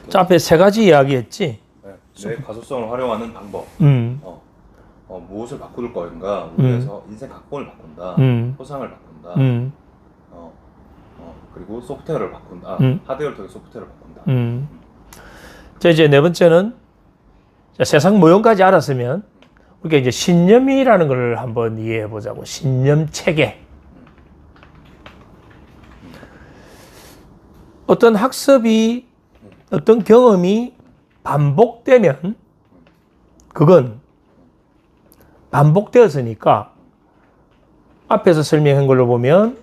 자, 앞에 세 가지 이야기했지. 네, 내 가소성을 활용하는 방법. 무엇을 바꿀 거인가? 우리에서 인생 각본을 바꾼다. 포상을 바꾼다. 그리고 소프트웨어를 바꾼다. 하드웨어를 통해 소프트웨어를 바꾼다. 자, 이제 네 번째는 자, 세상 모형까지 알았으면 우리가 이제 신념이라는 걸 한번 이해해 보자고. 신념 체계. 어떤 학습이 어떤 경험이 반복되면 그건 반복되었으니까 앞에서 설명한 걸로 보면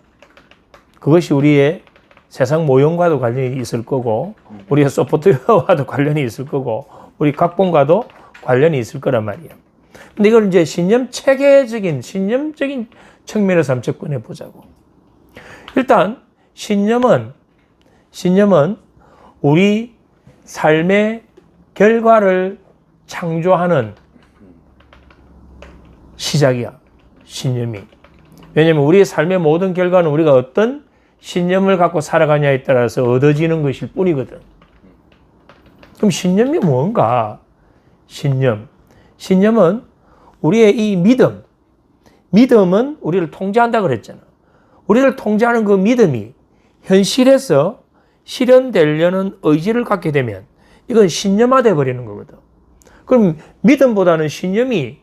그것이 우리의 세상 모형과도 관련이 있을 거고 우리의 소프트웨어와도 관련이 있을 거고 우리 각본과도 관련이 있을 거란 말이에요. 근데 이걸 이제 신념 체계적인 신념적인 측면에서 한번 접근해 보자고. 일단 신념은 우리 삶의 결과를 창조하는 시작이야. 신념이. 왜냐하면 우리의 삶의 모든 결과는 우리가 어떤 신념을 갖고 살아가냐에 따라서 얻어지는 것일 뿐이거든. 그럼 신념이 뭔가? 신념은 우리의 이 믿음은 우리를 통제한다 그랬잖아. 우리를 통제하는 그 믿음이 현실에서 실현되려는 의지를 갖게 되면 이건 신념화돼 버리는 거거든. 그럼 믿음보다는 신념이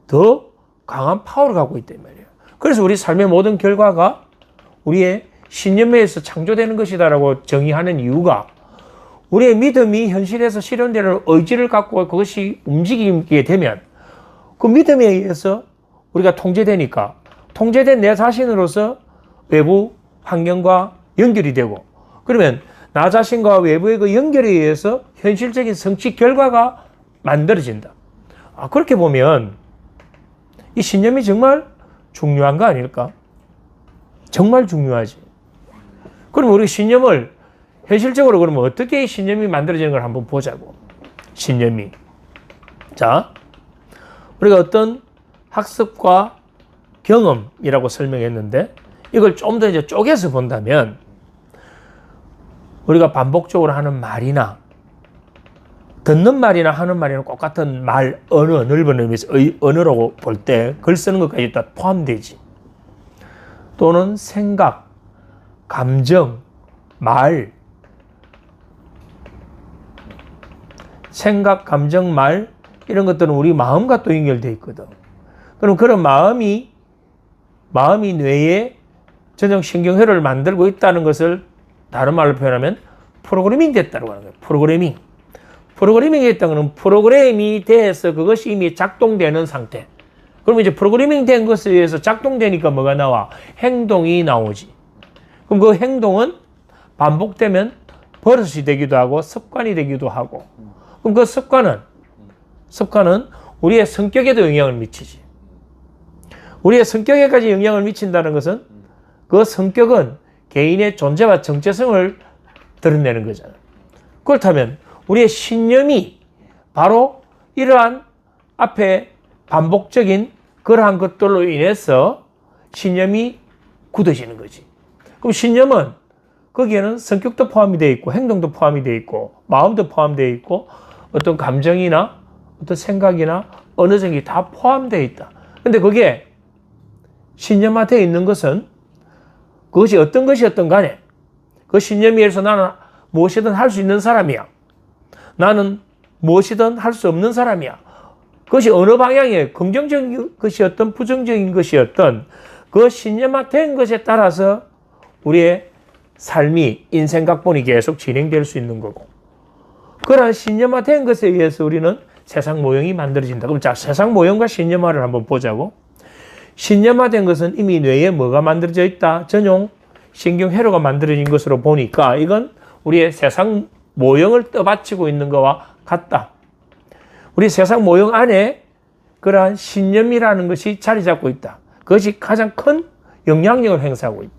더 강한 파워를 갖고 있단 말이야. 그래서 우리 삶의 모든 결과가 우리의 신념에 의해서 창조되는 것이다라고 정의하는 이유가 우리의 믿음이 현실에서 실현되는 의지를 갖고 그것이 움직이게 되면 그 믿음에 의해서 우리가 통제되니까 통제된 내 자신으로서 외부 환경과 연결이 되고 그러면 나 자신과 외부의 그 연결에 의해서 현실적인 성취 결과가 만들어진다. 그렇게 보면 이 신념이 정말 중요한 거 아닐까? 정말 중요하지. 그럼 우리 신념을 현실적으로 그러면 어떻게 이 신념이 만들어지는 걸 한번 보자고. 신념이. 자, 우리가 어떤 학습과 경험이라고 설명했는데 이걸 좀 더 이제 쪼개서 본다면 우리가 반복적으로 하는 말이나 듣는 말이나 하는 말이나 똑같은 말, 언어, 넓은 의미에서 언어라고 볼 때 글 쓰는 것까지 다 포함되지. 또는 생각, 감정, 말, 생각, 감정, 말 이런 것들은 우리 마음과 또 연결되어 있거든. 그럼 그런 마음이 뇌에 전형 신경회로를 만들고 있다는 것을 다른 말로 표현하면 프로그래밍 됐다고 하는 거예요. 프로그래밍이 됐다는 것은 프로그램이 돼서 그것이 이미 작동되는 상태. 그럼 이제 프로그래밍 된 것에 의해서 작동되니까 뭐가 나와? 행동이 나오지. 그럼 그 행동은 반복되면 버릇이 되기도 하고 습관이 되기도 하고 그럼 그 습관은 우리의 성격에도 영향을 미치지. 우리의 성격에까지 영향을 미친다는 것은 그 성격은 개인의 존재와 정체성을 드러내는 거잖아. 그렇다면 우리의 신념이 바로 이러한 앞에 반복적인 그러한 것들로 인해서 신념이 굳어지는 거지. 그럼 신념은 거기에는 성격도 포함이 되어 있고 행동도 포함이 되어 있고 마음도 포함되어 있고 어떤 감정이나 어떤 생각이나 언어적인 게 다 포함되어 있다. 근데 그게 신념화되어 있는 것은 그것이 어떤 것이었든 간에 그 신념에 의해서 나는 무엇이든 할 수 있는 사람이야. 나는 무엇이든 할 수 없는 사람이야. 그것이 어느 방향에 긍정적인 것이었던 부정적인 것이었던 그 신념화된 것에 따라서 우리의 삶이 인생 각본이 계속 진행될 수 있는 거고 그러한 신념화된 것에 의해서 우리는 세상 모형이 만들어진다. 그럼 자, 세상 모형과 신념화를 한번 보자고. 신념화된 것은 이미 뇌에 뭐가 만들어져 있다? 전용 신경회로가 만들어진 것으로 보니까 이건 우리의 세상 모형을 떠받치고 있는 것과 같다. 우리 세상 모형 안에 그러한 신념이라는 것이 자리 잡고 있다. 그것이 가장 큰 영향력을 행사하고 있다.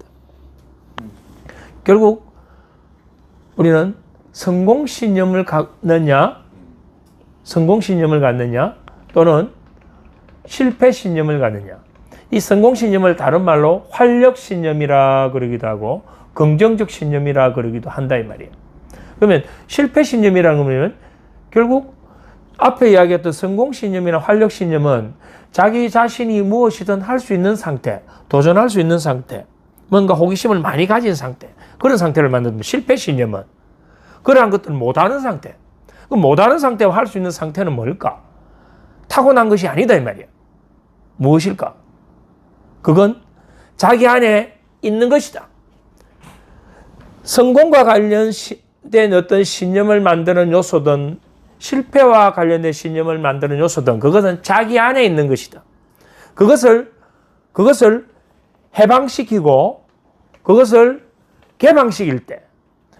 결국 우리는 성공신념을 갖느냐 또는 실패신념을 갖느냐. 이 성공신념을 다른 말로 활력신념이라 그러기도 하고 긍정적 신념이라 그러기도 한다 이 말이에요. 그러면 실패 신념이라는 거면 결국 앞에 이야기했던 성공 신념이나 활력 신념은 자기 자신이 무엇이든 할 수 있는 상태, 도전할 수 있는 상태, 뭔가 호기심을 많이 가진 상태, 그런 상태를 만드는 실패 신념은 그러한 것들을 못하는 상태. 그 못하는 상태와 할 수 있는 상태는 뭘까? 타고난 것이 아니다 이 말이야. 무엇일까? 그건 자기 안에 있는 것이다. 성공과 관련된 어떤 신념을 만드는 요소든 실패와 관련된 신념을 만드는 요소든 그것은 자기 안에 있는 것이다. 그것을 해방시키고 그것을 개방시킬 때,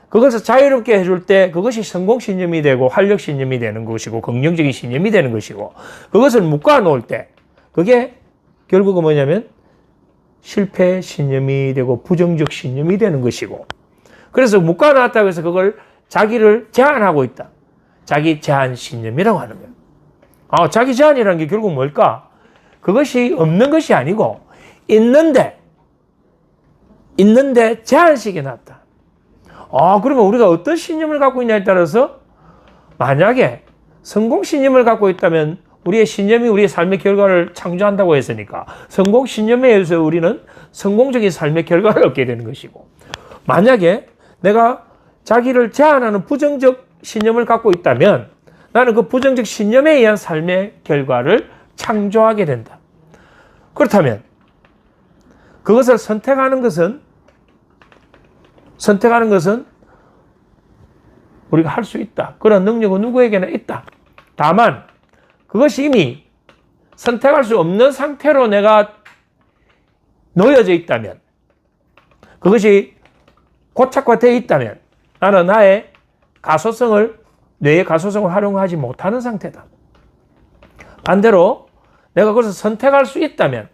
그것을 자유롭게 해줄 때 그것이 성공신념이 되고 활력신념이 되는 것이고 긍정적인 신념이 되는 것이고, 그것을 묶어놓을 때 그게 결국은 뭐냐면 실패 신념이 되고 부정적 신념이 되는 것이고, 그래서 묶어놨다고 해서 그걸 자기를 제한하고 있다. 자기 제한 신념이라고 하는 거예요. 자기 제한이라는 게 결국 뭘까? 그것이 없는 것이 아니고 있는데 제한식이 났다. 그러면 우리가 어떤 신념을 갖고 있냐에 따라서 만약에 성공 신념을 갖고 있다면 우리의 신념이 우리의 삶의 결과를 창조한다고 했으니까 성공 신념에 의해서 우리는 성공적인 삶의 결과를 얻게 되는 것이고, 만약에 내가 자기를 제한하는 부정적 신념을 갖고 있다면 나는 그 부정적 신념에 의한 삶의 결과를 창조하게 된다. 그렇다면 그것을 선택하는 것은 우리가 할 수 있다. 그런 능력은 누구에게나 있다. 다만 그것이 이미 선택할 수 없는 상태로 내가 놓여져 있다면, 그것이 고착화되어 있다면 나는 나의 뇌의 가소성을 활용하지 못하는 상태다. 반대로 내가 그것을 선택할 수 있다면,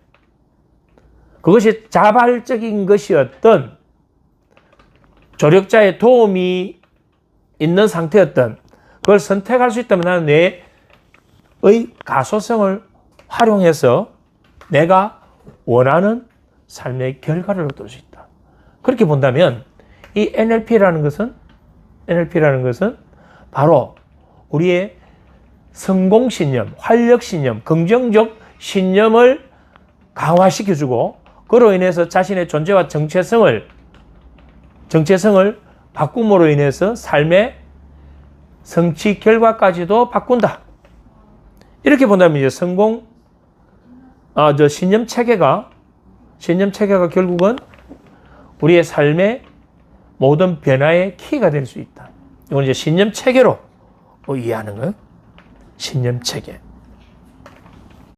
그것이 자발적인 것이었던 조력자의 도움이 있는 상태였던 그걸 선택할 수 있다면 나는 뇌의 가소성을 활용해서 내가 원하는 삶의 결과를 얻을 수 있다. 그렇게 본다면 이 NLP라는 것은 바로 우리의 성공신념, 활력신념, 긍정적 신념을 강화시켜주고 그로 인해서 자신의 존재와 정체성을 바꿈으로 인해서 삶의 성취 결과까지도 바꾼다. 이렇게 본다면 이제 신념 체계가 결국은 우리의 삶의 모든 변화의 키가 될 수 있다. 이건 이제 신념 체계로 이해하는 거예요. 신념 체계.